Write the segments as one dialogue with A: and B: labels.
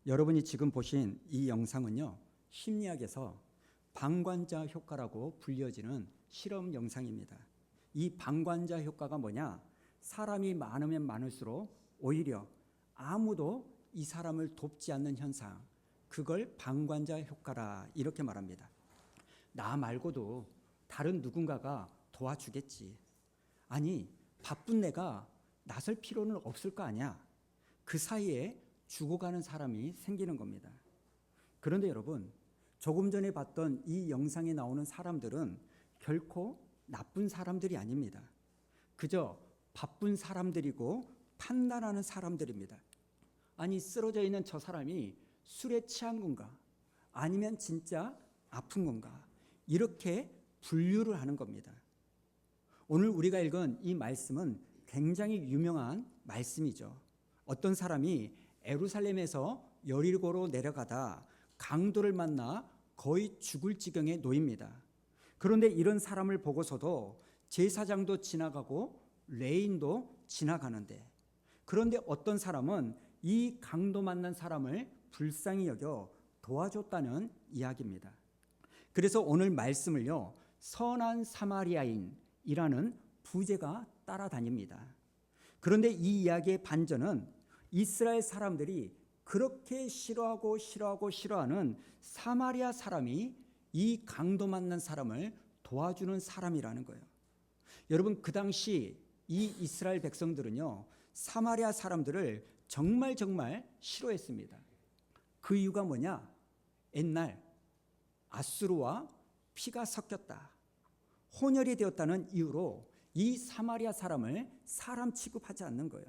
A: 여러분이 지금 보신 이 영상은요, 심리학에서 방관자 효과라고 불려지는 실험 영상입니다. 이 방관자 효과가 뭐냐? 사람이 많으면 많을수록 오히려 아무도 이 사람을 돕지 않는 현상, 그걸 방관자 효과라 이렇게 말합니다. 나 말고도 다른 누군가가 도와주겠지. 아니, 바쁜 내가 나설 필요는 없을 거 아니야. 그 사이에 죽어가는 사람이 생기는 겁니다. 그런데 여러분, 조금 전에 봤던 이 영상에 나오는 사람들은 결코 나쁜 사람들이 아닙니다. 그저 바쁜 사람들이고 판단하는 사람들입니다. 아니, 쓰러져 있는 저 사람이 술에 취한 건가? 아니면 진짜 아픈 건가? 이렇게 분류를 하는 겁니다. 오늘 우리가 읽은 이 말씀은 굉장히 유명한 말씀이죠. 어떤 사람이 예루살렘에서 여리고로 내려가다 강도를 만나 거의 죽을 지경에 놓입니다. 그런데 이런 사람을 보고서도 제사장도 지나가고 레인도 지나가는데, 그런데 어떤 사람은 이 강도 만난 사람을 불쌍히 여겨 도와줬다는 이야기입니다. 그래서 오늘 말씀을요, 선한 사마리아인이라는 부제가 따라다닙니다. 그런데 이 이야기의 반전은 이스라엘 사람들이 그렇게 싫어하는 사마리아 사람이 이 강도 만난 사람을 도와주는 사람이라는 거예요. 여러분, 그 당시 이 이스라엘 백성들은요, 사마리아 사람들을 정말 싫어했습니다. 그 이유가 뭐냐? 옛날 아수르와 피가 섞였다, 혼혈이 되었다는 이유로 이 사마리아 사람을 사람 취급하지 않는 거예요.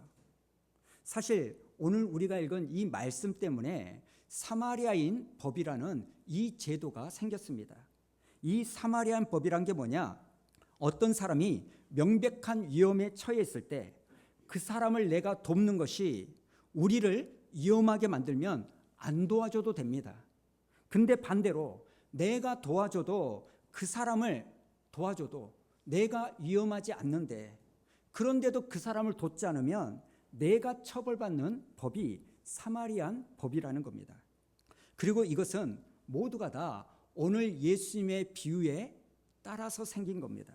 A: 사실 오늘 우리가 읽은 이 말씀 때문에 사마리아인 법이라는 이 제도가 생겼습니다. 이 사마리아인 법이란 게 뭐냐? 어떤 사람이 명백한 위험에 처해 있을 때 그 사람을 내가 돕는 것이 우리를 위험하게 만들면 안 도와줘도 됩니다. 근데 반대로 내가 도와줘도, 그 사람을 도와줘도 내가 위험하지 않는데, 그런데도 그 사람을 돕지 않으면 내가 처벌받는 법이 사마리안 법이라는 겁니다. 그리고 이것은 모두가 다 오늘 예수님의 비유에 따라서 생긴 겁니다.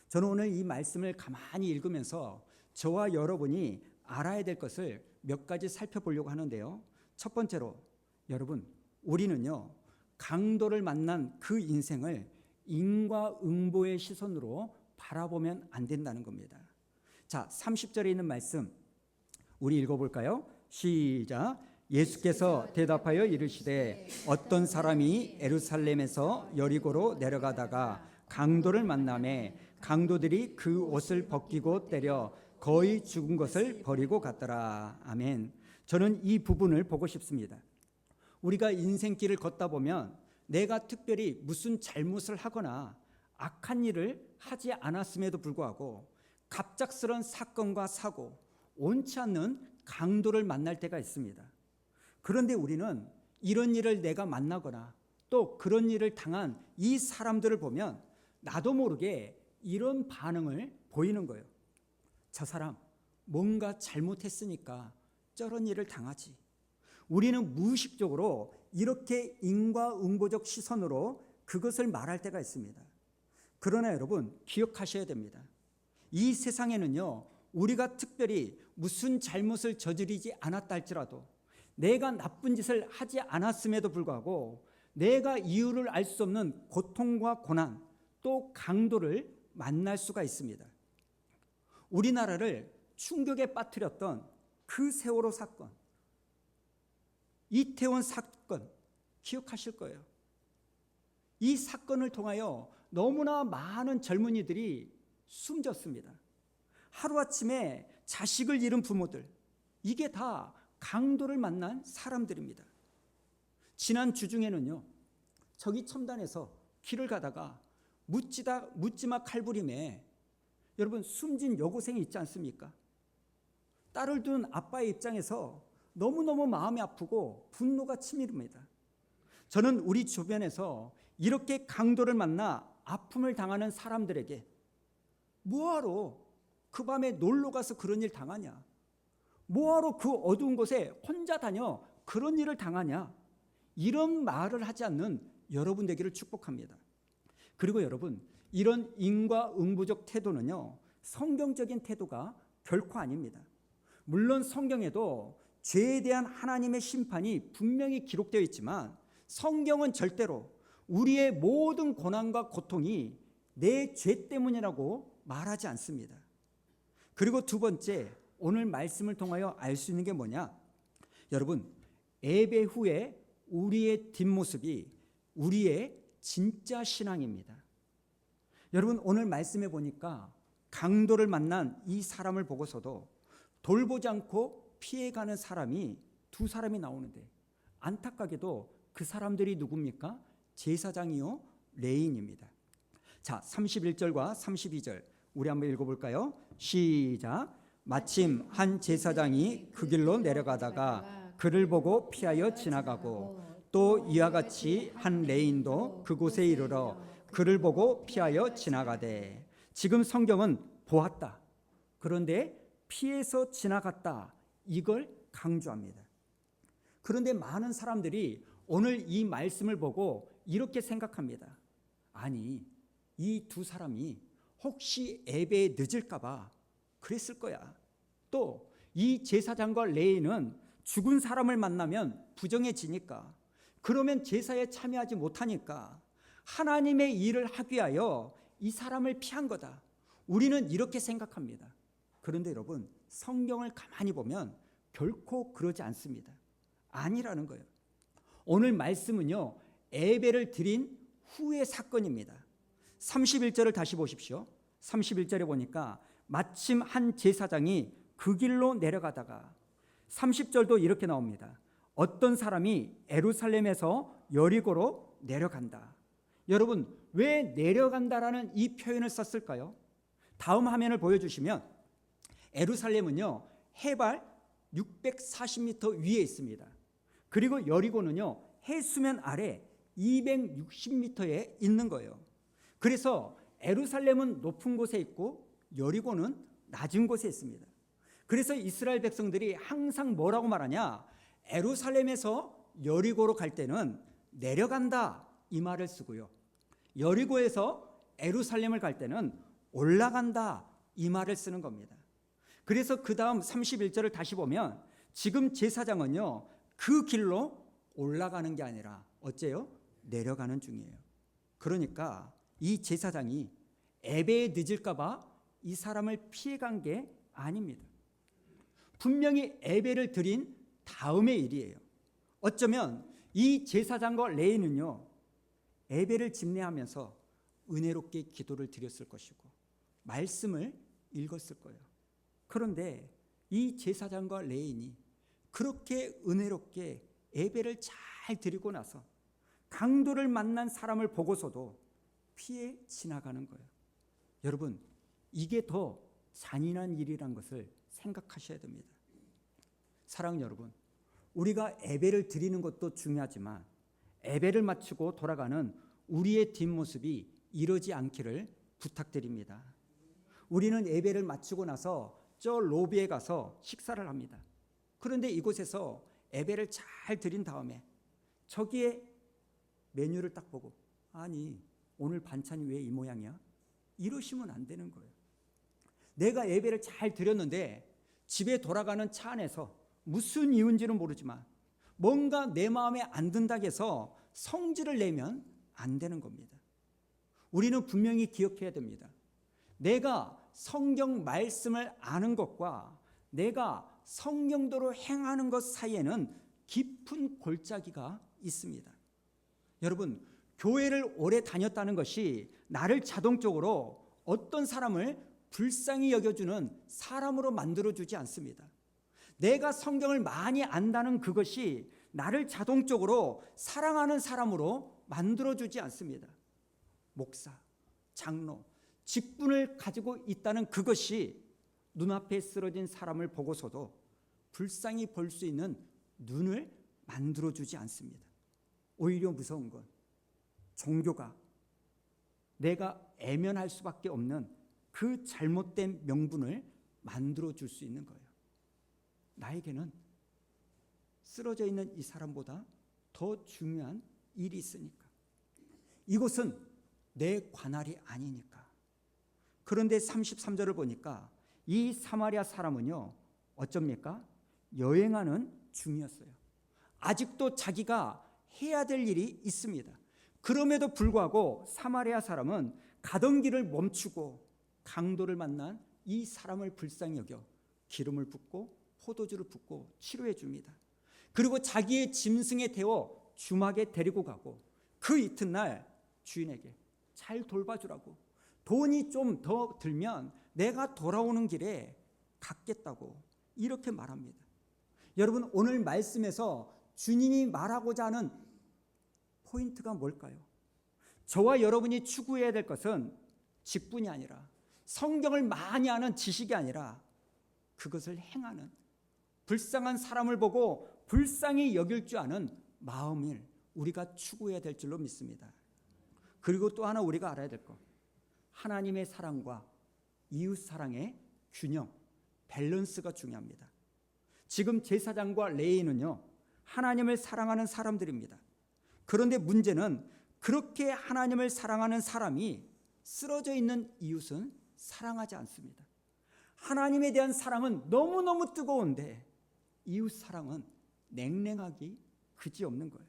A: 저는 오늘 이 말씀을 가만히 읽으면서 저와 여러분이 알아야 될 것을 몇 가지 살펴보려고 하는데요. 첫 번째로, 여러분, 우리는요, 강도를 만난 그 인생을 인과응보의 시선으로 바라보면 안 된다는 겁니다. 자, 30절에 있는 말씀 우리 읽어볼까요? 시작. 예수께서 대답하여 이르시되 어떤 사람이 예루살렘에서 여리고로 내려가다가 강도를 만나매 강도들이 그 옷을 벗기고 때려 거의 죽은 것을 버리고 갔더라. 아멘. 저는 이 부분을 보고 싶습니다. 우리가 인생길을 걷다 보면 내가 특별히 무슨 잘못을 하거나 악한 일을 하지 않았음에도 불구하고 갑작스런 사건과 사고, 옳지 않는 강도를 만날 때가 있습니다. 그런데 우리는 이런 일을 내가 만나거나 또 그런 일을 당한 이 사람들을 보면 나도 모르게 이런 반응을 보이는 거예요. 저 사람 뭔가 잘못했으니까 저런 일을 당하지. 우리는 무의식적으로 이렇게 인과응보적 시선으로 그것을 말할 때가 있습니다. 그러나 여러분, 기억하셔야 됩니다. 이 세상에는요, 우리가 특별히 무슨 잘못을 저지르지 않았다 할지라도, 내가 나쁜 짓을 하지 않았음에도 불구하고 내가 이유를 알 수 없는 고통과 고난, 또 강도를 만날 수가 있습니다. 우리나라를 충격에 빠뜨렸던 그 세월호 사건, 이태원 사건 기억하실 거예요. 이 사건을 통하여 너무나 많은 젊은이들이 숨졌습니다. 하루아침에 자식을 잃은 부모들, 이게 다 강도를 만난 사람들입니다. 지난 주중에는요, 저기 첨단에서 길을 가다가 묻지마 칼부림에 여러분 숨진 여고생이 있지 않습니까? 딸을 둔 아빠의 입장에서 너무너무 마음이 아프고 분노가 치밀습니다. 저는 우리 주변에서 이렇게 강도를 만나 아픔을 당하는 사람들에게 뭐하러 그 밤에 놀러 가서 그런 일 당하냐? 뭐하러 그 어두운 곳에 혼자 다녀 그런 일을 당하냐? 이런 말을 하지 않는 여러분 되기를 축복합니다. 그리고 여러분, 이런 인과응보적 태도는요, 성경적인 태도가 결코 아닙니다. 물론 성경에도 죄에 대한 하나님의 심판이 분명히 기록되어 있지만 성경은 절대로 우리의 모든 고난과 고통이 내 죄 때문이라고 말하지 않습니다. 그리고 두 번째, 오늘 말씀을 통하여 알 수 있는 게 뭐냐? 여러분, 예배 후에 우리의 뒷모습이 우리의 진짜 신앙입니다. 여러분, 오늘 말씀해 보니까 강도를 만난 이 사람을 보고서도 돌보지 않고 피해가는 사람이 두 사람이 나오는데, 안타깝게도 그 사람들이 누굽니까? 제사장이요 레인입니다. 자, 31절과 32절 우리 한번 읽어볼까요? 시작. 마침 한 제사장이 그 길로 내려가다가 그를 보고 피하여 지나가고, 또 이와 같이 한 레인도 그곳에 이르러 그를 보고 피하여 지나가되. 지금 성경은 보았다, 그런데 피해서 지나갔다, 이걸 강조합니다. 그런데 많은 사람들이 오늘 이 말씀을 보고 이렇게 생각합니다. 아니, 이 두 사람이 혹시 예배에 늦을까 봐 그랬을 거야. 또 이 제사장과 레위는 죽은 사람을 만나면 부정해지니까, 그러면 제사에 참여하지 못하니까 하나님의 일을 하기 위하여 이 사람을 피한 거다, 우리는 이렇게 생각합니다. 그런데 여러분, 성경을 가만히 보면 결코 그러지 않습니다. 아니라는 거예요. 오늘 말씀은요, 예배를 드린 후의 사건입니다. 31절을 다시 보십시오. 31절에 보니까 마침 한 제사장이 그 길로 내려가다가, 30절도 이렇게 나옵니다. 어떤 사람이 예루살렘에서 여리고로 내려간다. 여러분, 왜 내려간다라는 이 표현을 썼을까요? 다음 화면을 보여주시면, 예루살렘은요 해발 640m 위에 있습니다. 그리고 여리고는요 해수면 아래 260m에 있는 거예요. 그래서 예루살렘은 높은 곳에 있고 여리고는 낮은 곳에 있습니다. 그래서 이스라엘 백성들이 항상 뭐라고 말하냐? 예루살렘에서 여리고로 갈 때는 내려간다, 이 말을 쓰고요, 여리고에서 예루살렘을 갈 때는 올라간다, 이 말을 쓰는 겁니다. 그래서 그 다음 31절을 다시 보면 지금 제사장은요 그 길로 올라가는 게 아니라 어째요? 내려가는 중이에요. 그러니까 이 제사장이 예배에 늦을까 봐 이 사람을 피해간 게 아닙니다. 분명히 예배를 드린 다음의 일이에요. 어쩌면 이 제사장과 레위는요 예배를 집례하면서 은혜롭게 기도를 드렸을 것이고 말씀을 읽었을 거예요. 그런데 이 제사장과 레위인이 그렇게 은혜롭게 예배를 잘 드리고 나서 강도를 만난 사람을 보고서도 피해 지나가는 거예요. 여러분, 이게 더 잔인한 일이란 것을 생각하셔야 됩니다. 사랑하는 여러분, 우리가 예배를 드리는 것도 중요하지만 예배를 마치고 돌아가는 우리의 뒷모습이 이러지 않기를 부탁드립니다. 우리는 예배를 마치고 나서 저 로비에 가서 식사를 합니다. 그런데 이곳에서 예배를 잘 드린 다음에 저기에 메뉴를 딱 보고, 아니 오늘 반찬이 왜 이 모양이야? 이러시면 안 되는 거예요. 내가 예배를 잘 드렸는데 집에 돌아가는 차 안에서 무슨 이유인지는 모르지만 뭔가 내 마음에 안 든다고 해서 성질을 내면 안 되는 겁니다. 우리는 분명히 기억해야 됩니다. 내가 성경 말씀을 아는 것과 내가 성경대로 행하는 것 사이에는 깊은 골짜기가 있습니다. 여러분, 교회를 오래 다녔다는 것이 나를 자동적으로 어떤 사람을 불쌍히 여겨주는 사람으로 만들어주지 않습니다. 내가 성경을 많이 안다는 그것이 나를 자동적으로 사랑하는 사람으로 만들어주지 않습니다. 목사, 장로, 직분을 가지고 있다는 그것이 눈앞에 쓰러진 사람을 보고서도 불쌍히 볼 수 있는 눈을 만들어주지 않습니다. 오히려 무서운 건 종교가 내가 애면할 수밖에 없는 그 잘못된 명분을 만들어줄 수 있는 거예요. 나에게는 쓰러져 있는 이 사람보다 더 중요한 일이 있으니까. 이곳은 내 관할이 아니니까. 그런데 33절을 보니까 이 사마리아 사람은요, 어쩝니까? 여행하는 중이었어요. 아직도 자기가 해야 될 일이 있습니다. 그럼에도 불구하고 사마리아 사람은 가던 길을 멈추고 강도를 만난 이 사람을 불쌍히 여겨 기름을 붓고 포도주를 붓고 치료해 줍니다. 그리고 자기의 짐승에 태워 주막에 데리고 가고 그 이튿날 주인에게 잘 돌봐주라고, 돈이 좀 더 들면 내가 돌아오는 길에 갚겠다고 이렇게 말합니다. 여러분, 오늘 말씀에서 주님이 말하고자 하는 포인트가 뭘까요? 저와 여러분이 추구해야 될 것은 직분이 아니라, 성경을 많이 아는 지식이 아니라 그것을 행하는, 불쌍한 사람을 보고 불쌍히 여길 줄 아는 마음을 우리가 추구해야 될 줄로 믿습니다. 그리고 또 하나 우리가 알아야 될 것, 하나님의 사랑과 이웃 사랑의 균형, 밸런스가 중요합니다. 지금 제사장과 레위인은요, 하나님을 사랑하는 사람들입니다. 그런데 문제는 그렇게 하나님을 사랑하는 사람이 쓰러져 있는 이웃은 사랑하지 않습니다. 하나님에 대한 사랑은 너무너무 뜨거운데 이웃 사랑은 냉랭하기 그지없는 거예요.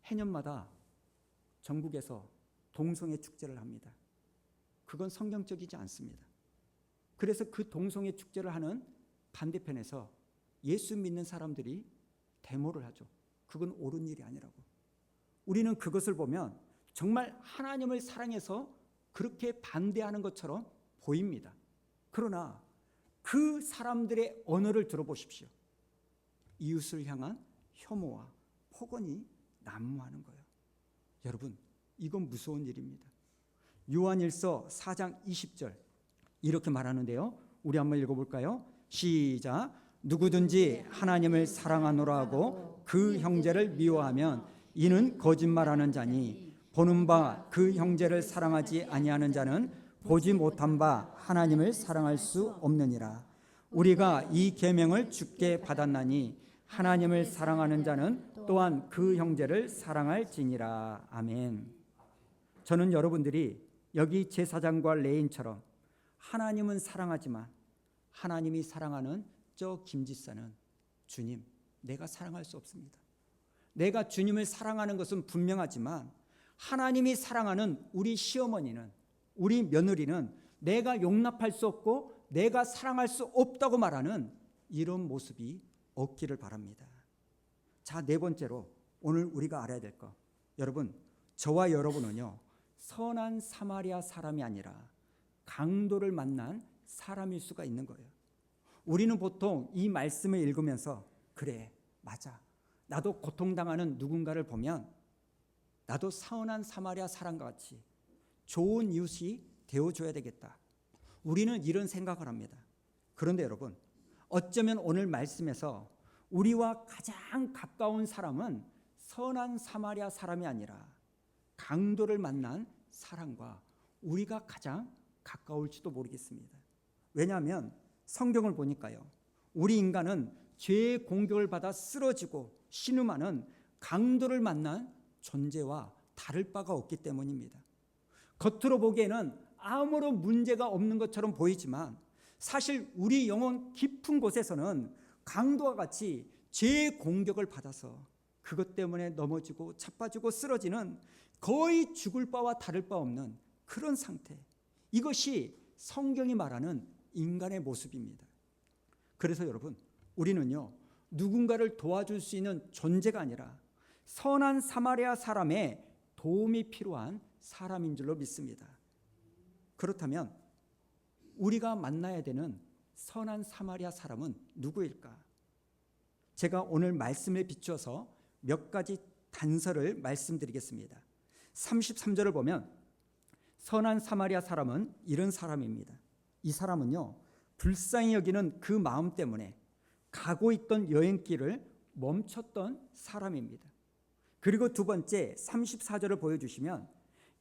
A: 해년마다 전국에서 동성애 축제를 합니다. 그건 성경적이지 않습니다. 그래서 그 동성애 축제를 하는 반대편에서 예수 믿는 사람들이 데모를 하죠. 그건 옳은 일이 아니라고. 우리는 그것을 보면 정말 하나님을 사랑해서 그렇게 반대하는 것처럼 보입니다. 그러나 그 사람들의 언어를 들어보십시오. 이웃을 향한 혐오와 폭언이 난무하는 거예요. 여러분, 이건 무서운 일입니다. 요한일서 4장 20절 이렇게 말하는데요. 우리 한번 읽어볼까요? 시작. 누구든지 하나님을 사랑하노라 하고 그 형제를 미워하면 이는 거짓말하는 자니 보는 바 그 형제를 사랑하지 아니하는 자는 보지 못한 바 하나님을 사랑할 수 없느니라. 우리가 이 계명을 주께 받았나니 하나님을 사랑하는 자는 또한 그 형제를 사랑할지니라. 아멘. 저는 여러분들이 여기 제사장과 레위인처럼 하나님은 사랑하지만 하나님이 사랑하는 저 김지사는 주님, 내가 사랑할 수 없습니다. 내가 주님을 사랑하는 것은 분명하지만 하나님이 사랑하는 우리 시어머니는, 우리 며느리는 내가 용납할 수 없고 내가 사랑할 수 없다고 말하는 이런 모습이 없기를 바랍니다. 자, 네 번째로 오늘 우리가 알아야 될 것, 여러분, 저와 여러분은요, 선한 사마리아 사람이 아니라 강도를 만난 사람일 수가 있는 거예요. 우리는 보통 이 말씀을 읽으면서 그래, 맞아, 나도 고통당하는 누군가를 보면 나도 선한 사마리아 사람과 같이 좋은 이웃이 되어줘야 되겠다. 우리는 이런 생각을 합니다. 그런데 여러분, 어쩌면 오늘 말씀에서 우리와 가장 가까운 사람은 선한 사마리아 사람이 아니라 강도를 만난 사람과 우리가 가장 가까울지도 모르겠습니다. 왜냐하면 성경을 보니까요, 우리 인간은 죄의 공격을 받아 쓰러지고 신음하는 강도를 만난 존재와 다를 바가 없기 때문입니다. 겉으로 보기에는 아무런 문제가 없는 것처럼 보이지만 사실 우리 영혼 깊은 곳에서는 강도와 같이 죄의 공격을 받아서 그것 때문에 넘어지고 자빠지고 쓰러지는 거의 죽을 바와 다를 바 없는 그런 상태, 이것이 성경이 말하는 인간의 모습입니다. 그래서 여러분, 우리는요, 누군가를 도와줄 수 있는 존재가 아니라 선한 사마리아 사람의 도움이 필요한 사람인 줄로 믿습니다. 그렇다면 우리가 만나야 되는 선한 사마리아 사람은 누구일까? 제가 오늘 말씀에 비추어서 몇 가지 단서를 말씀드리겠습니다. 33절을 보면 선한 사마리아 사람은 이런 사람입니다. 이 사람은요, 불쌍히 여기는 그 마음 때문에 가고 있던 여행길을 멈췄던 사람입니다. 그리고 두 번째 34절을 보여주시면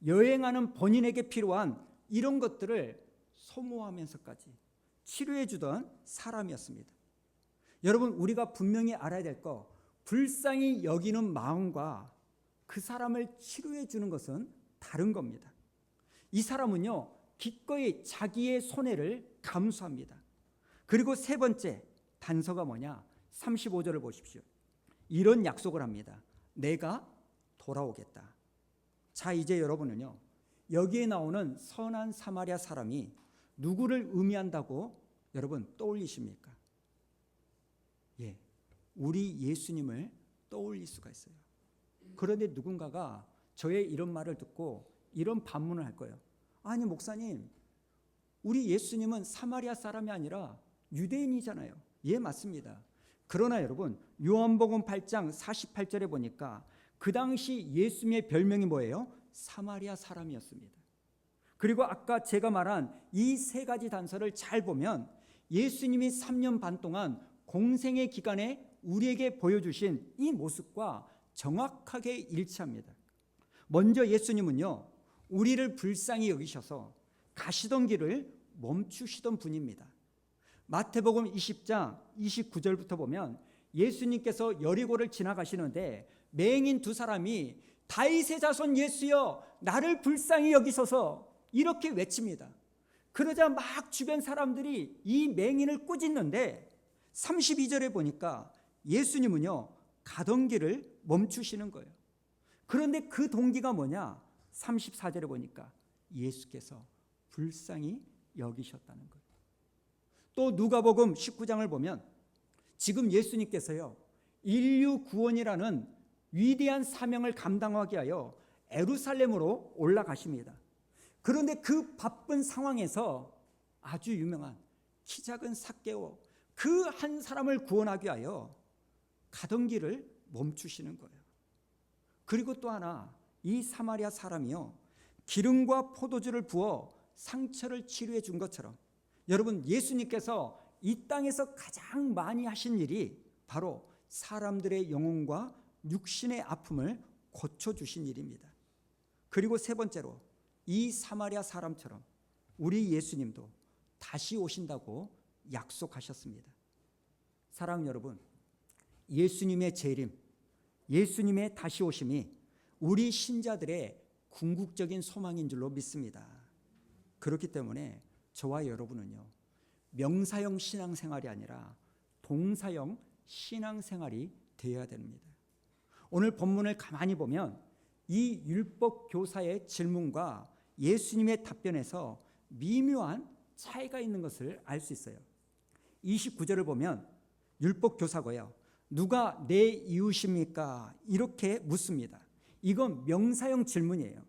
A: 여행하는 본인에게 필요한 이런 것들을 소모하면서까지 치료해 주던 사람이었습니다. 여러분, 우리가 분명히 알아야 될 거, 불쌍히 여기는 마음과 그 사람을 치료해 주는 것은 다른 겁니다. 이 사람은요, 기꺼이 자기의 손해를 감수합니다. 그리고 세 번째 단서가 뭐냐? 35절을 보십시오. 이런 약속을 합니다. 내가 돌아오겠다. 자, 이제 여러분은요, 여기에 나오는 선한 사마리아 사람이 누구를 의미한다고 여러분 떠올리십니까? 예, 우리 예수님을 떠올릴 수가 있어요. 그런데 누군가가 저의 이런 말을 듣고 이런 반문을 할 거예요. 아니, 목사님, 우리 예수님은 사마리아 사람이 아니라 유대인이잖아요. 예, 맞습니다. 그러나 여러분, 요한복음 8장 48절에 보니까 그 당시 예수님의 별명이 뭐예요? 사마리아 사람이었습니다. 그리고 아까 제가 말한 이 세 가지 단서를 잘 보면 예수님이 3년 반 동안 공생의 기간에 우리에게 보여주신 이 모습과 정확하게 일치합니다. 먼저 예수님은요, 우리를 불쌍히 여기셔서 가시던 길을 멈추시던 분입니다. 마태복음 20장 29절부터 보면 예수님께서 여리고를 지나가시는데 맹인 두 사람이 다윗의 자손 예수여 나를 불쌍히 여기소서 이렇게 외칩니다. 그러자 막 주변 사람들이 이 맹인을 꾸짖는데 32절에 보니까 예수님은요, 가던 길을 멈추시는 거예요. 그런데 그 동기가 뭐냐? 34절에 보니까 예수께서 불쌍히 여기셨다는 거예요. 또 누가복음 19장을 보면 지금 예수님께서요, 인류 구원이라는 위대한 사명을 감당하기 위하여 예루살렘으로 올라가십니다. 그런데 그 바쁜 상황에서 아주 유명한 키 작은 삭개오 그 한 사람을 구원하기 위하여 가던 길을 멈추시는 거예요. 그리고 또 하나, 이 사마리아 사람이요, 기름과 포도주를 부어 상처를 치료해 준 것처럼 여러분, 예수님께서 이 땅에서 가장 많이 하신 일이 바로 사람들의 영혼과 육신의 아픔을 고쳐주신 일입니다. 그리고 세 번째로 이 사마리아 사람처럼 우리 예수님도 다시 오신다고 약속하셨습니다. 사랑하는 여러분, 예수님의 재림, 예수님의 다시 오심이 우리 신자들의 궁극적인 소망인 줄로 믿습니다. 그렇기 때문에 저와 여러분은요, 명사형 신앙생활이 아니라 동사형 신앙생활이 되어야 됩니다. 오늘 본문을 가만히 보면 이 율법 교사의 질문과 예수님의 답변에서 미묘한 차이가 있는 것을 알 수 있어요. 29절을 보면 율법 교사가요, 누가 내 이웃입니까? 이렇게 묻습니다. 이건 명사형 질문이에요.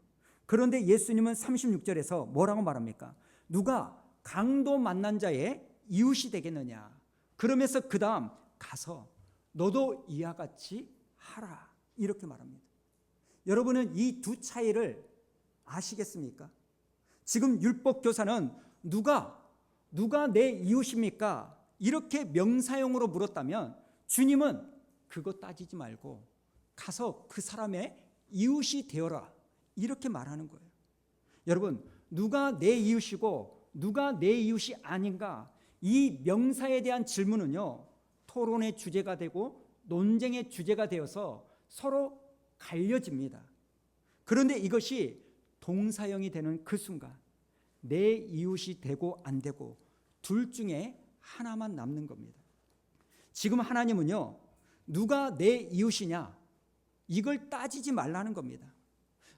A: 그런데 예수님은 36절에서 뭐라고 말합니까? 누가 강도 만난 자의 이웃이 되겠느냐? 그러면서 그 다음 가서 너도 이와 같이 하라 이렇게 말합니다. 여러분은 이 두 차이를 아시겠습니까? 지금 율법교사는 누가 내 이웃입니까? 이렇게 명사형으로 물었다면 주님은 그거 따지지 말고 가서 그 사람의 이웃이 되어라 이렇게 말하는 거예요. 여러분, 누가 내 이웃이고 누가 내 이웃이 아닌가, 이 명사에 대한 질문은요, 토론의 주제가 되고 논쟁의 주제가 되어서 서로 갈려집니다. 그런데 이것이 동사형이 되는 그 순간 내 이웃이 되고 안 되고 둘 중에 하나만 남는 겁니다. 지금 하나님은요, 누가 내 이웃이냐 이걸 따지지 말라는 겁니다.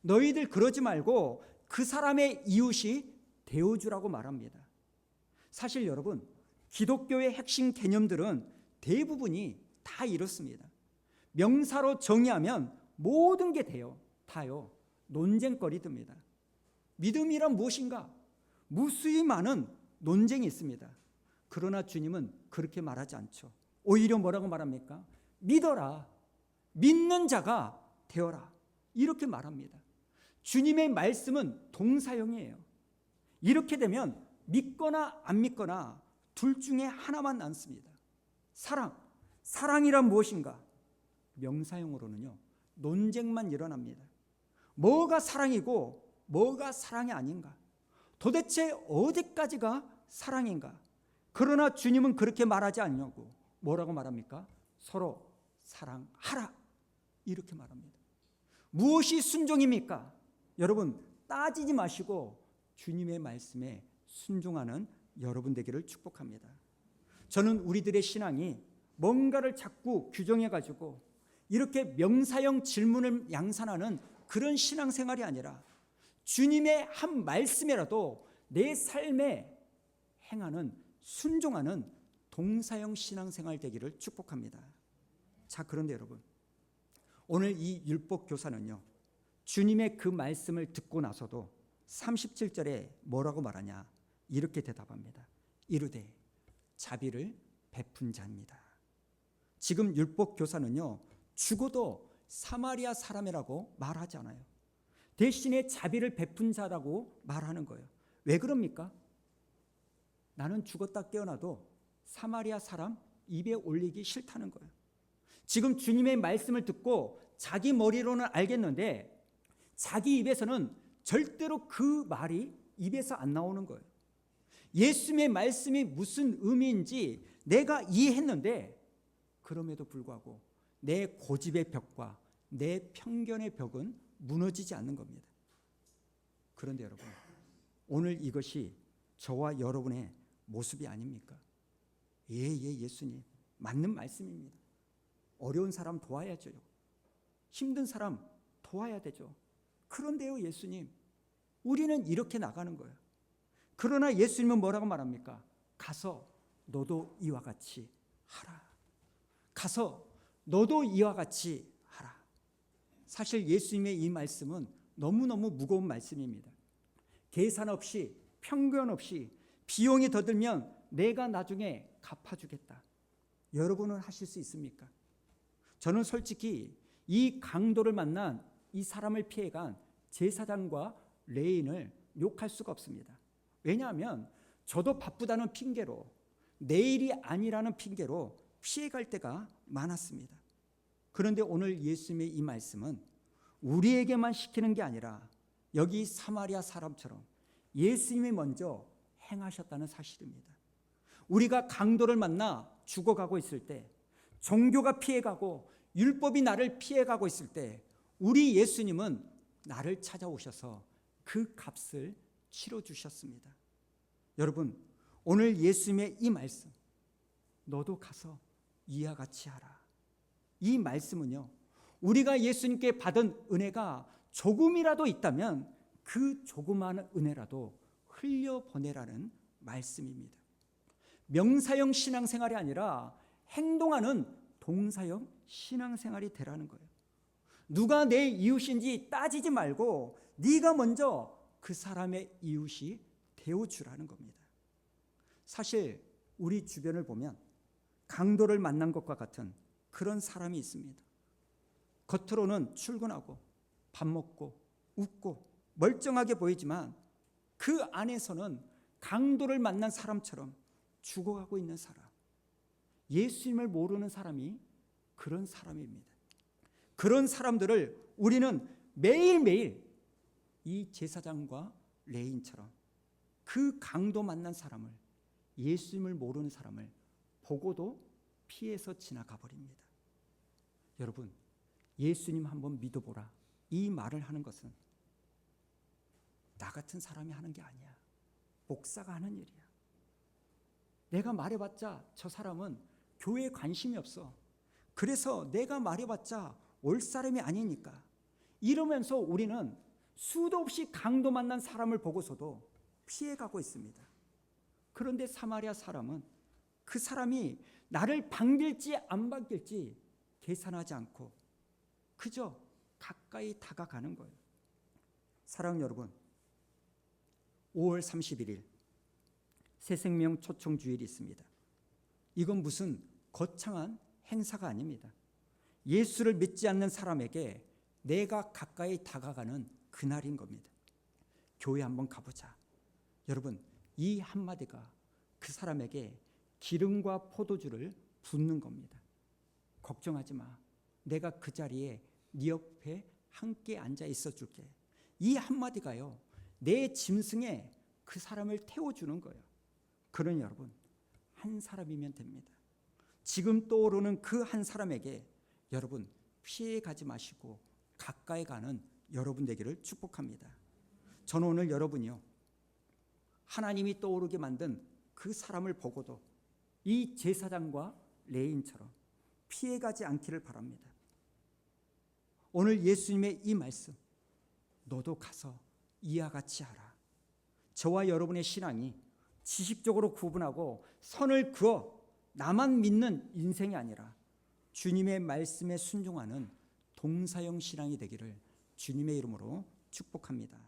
A: 너희들 그러지 말고 그 사람의 이웃이 되어주라고 말합니다. 사실 여러분, 기독교의 핵심 개념들은 대부분이 다 이렇습니다. 명사로 정의하면 모든 게 다요 논쟁거리 됩니다. 믿음이란 무엇인가? 무수히 많은 논쟁이 있습니다. 그러나 주님은 그렇게 말하지 않죠. 오히려 뭐라고 말합니까? 믿어라. 믿는 자가 되어라. 이렇게 말합니다. 주님의 말씀은 동사형이에요. 이렇게 되면 믿거나 안 믿거나 둘 중에 하나만 남습니다. 사랑이란 무엇인가? 명사형으로는요, 논쟁만 일어납니다. 뭐가 사랑이고 뭐가 사랑이 아닌가? 도대체 어디까지가 사랑인가? 그러나 주님은 그렇게 말하지 않냐고. 뭐라고 말합니까? 서로 사랑하라. 이렇게 말합니다. 무엇이 순종입니까? 여러분, 따지지 마시고 주님의 말씀에 순종하는 여러분 되기를 축복합니다. 저는 우리들의 신앙이 뭔가를 자꾸 규정해가지고 이렇게 명사형 질문을 양산하는 그런 신앙생활이 아니라 주님의 한 말씀이라도 내 삶에 행하는, 순종하는 동사형 신앙생활 되기를 축복합니다. 자, 그런데 여러분, 오늘 이 율법 교사는요, 주님의 그 말씀을 듣고 나서도 37절에 뭐라고 말하냐, 이렇게 대답합니다. 이르되 자비를 베푼 자입니다. 지금 율법 교사는요, 죽어도 사마리아 사람이라고 말하지 않아요. 대신에 자비를 베푼 자라고 말하는 거예요. 왜 그럽니까? 나는 죽었다 깨어나도 사마리아 사람 입에 올리기 싫다는 거예요. 지금 주님의 말씀을 듣고 자기 머리로는 알겠는데 자기 입에서는 절대로 그 말이 입에서 안 나오는 거예요. 예수님의 말씀이 무슨 의미인지 내가 이해했는데 그럼에도 불구하고 내 고집의 벽과 내 편견의 벽은 무너지지 않는 겁니다. 그런데 여러분, 오늘 이것이 저와 여러분의 모습이 아닙니까? 예수님, 맞는 말씀입니다. 어려운 사람 도와야죠. 힘든 사람 도와야 되죠. 그런데요, 예수님, 우리는 이렇게 나가는 거예요. 그러나 예수님은 뭐라고 말합니까? 가서 너도 이와 같이 하라. 가서 너도 이와 같이 하라. 사실 예수님의 이 말씀은 너무너무 무거운 말씀입니다. 계산 없이, 편견 없이 비용이 더 들면 내가 나중에 갚아주겠다. 여러분은 하실 수 있습니까? 저는 솔직히 이 강도를 만난 이 사람을 피해간 제사장과 레인을 욕할 수가 없습니다. 왜냐하면 저도 바쁘다는 핑계로, 내일이 아니라는 핑계로 피해갈 때가 많았습니다. 그런데 오늘 예수님의 이 말씀은 우리에게만 시키는 게 아니라 여기 사마리아 사람처럼 예수님이 먼저 행하셨다는 사실입니다. 우리가 강도를 만나 죽어가고 있을 때, 종교가 피해가고 율법이 나를 피해가고 있을 때 우리 예수님은 나를 찾아오셔서 그 값을 치러주셨습니다. 여러분, 오늘 예수님의 이 말씀, 너도 가서 이와 같이 하라. 이 말씀은요, 우리가 예수님께 받은 은혜가 조금이라도 있다면 그 조그마한 은혜라도 흘려보내라는 말씀입니다. 명사형 신앙생활이 아니라 행동하는 동사형 신앙생활이 되라는 거예요. 누가 내 이웃인지 따지지 말고 네가 먼저 그 사람의 이웃이 되어주라는 겁니다. 사실 우리 주변을 보면 강도를 만난 것과 같은 그런 사람이 있습니다. 겉으로는 출근하고 밥 먹고 웃고 멀쩡하게 보이지만 그 안에서는 강도를 만난 사람처럼 죽어가고 있는 사람, 예수님을 모르는 사람이 그런 사람입니다. 그런 사람들을 우리는 매일매일 이 제사장과 레인처럼 그 강도 만난 사람을, 예수님을 모르는 사람을 보고도 피해서 지나가 버립니다. 여러분, 예수님 한번 믿어보라, 이 말을 하는 것은 나 같은 사람이 하는 게 아니야. 목사가 하는 일이야. 내가 말해봤자 저 사람은 교회에 관심이 없어. 그래서 내가 말해봤자 올 사람이 아니니까. 이러면서 우리는 수도 없이 강도 만난 사람을 보고서도 피해가고 있습니다. 그런데 사마리아 사람은 그 사람이 나를 반길지 안 반길지 계산하지 않고 그저 가까이 다가가는 거예요. 사랑하는 여러분, 5월 31일 새생명 초청주일이 있습니다. 이건 무슨 거창한 행사가 아닙니다. 예수를 믿지 않는 사람에게 내가 가까이 다가가는 그날인 겁니다. 교회 한번 가보자. 여러분, 이 한마디가 그 사람에게 기름과 포도주를 붓는 겁니다. 걱정하지 마. 내가 그 자리에 네 옆에 함께 앉아 있어 줄게. 이 한마디가요, 내 짐승에 그 사람을 태워주는 거예요. 그러니 여러분, 한 사람이면 됩니다. 지금 떠오르는 그 한 사람에게 여러분 피해 가지 마시고 가까이 가는 여러분 되기를 축복합니다. 저는 오늘 여러분이요, 하나님이 떠오르게 만든 그 사람을 보고도 이 제사장과 레인처럼 피해가지 않기를 바랍니다. 오늘 예수님의 이 말씀, 너도 가서 이와 같이 하라. 저와 여러분의 신앙이 지식적으로 구분하고 선을 그어 나만 믿는 인생이 아니라 주님의 말씀에 순종하는 동사형 신앙이 되기를 주님의 이름으로 축복합니다.